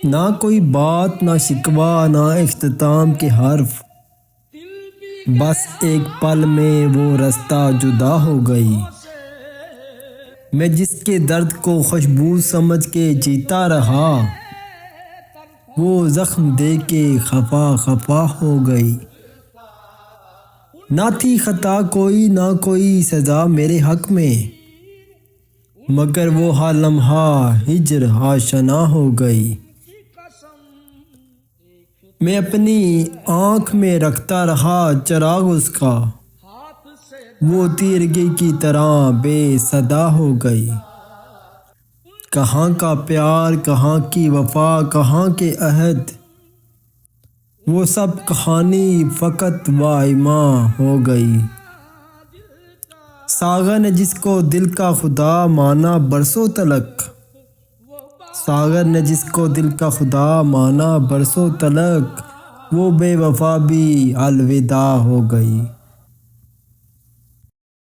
نہ کوئی بات، نہ شکوہ، نہ اختتام کے حرف، بس ایک پل میں وہ رستہ جدا ہو گئی۔ میں جس کے درد کو خوشبو سمجھ کے جیتا رہا، وہ زخم دے کے خفا خفا ہو گئی۔ نہ تھی خطا کوئی، نہ کوئی سزا میرے حق میں، مگر وہ ہر لمحہ ہجر آشنا ہو گئی۔ میں اپنی آنکھ میں رکھتا رہا چراغ اس کا، وہ تیرگی کی طرح بے صدا ہو گئی۔ کہاں کا پیار، کہاں کی وفا، کہاں کے عہد، وہ سب کہانی فقط وائماں ہو گئی۔ ساغر نے جس کو دل کا خدا مانا برسوں تلک، ساغر نے جس کو دل کا خدا مانا برسوں تلک، وہ بے وفا بھی الوداع ہو گئی۔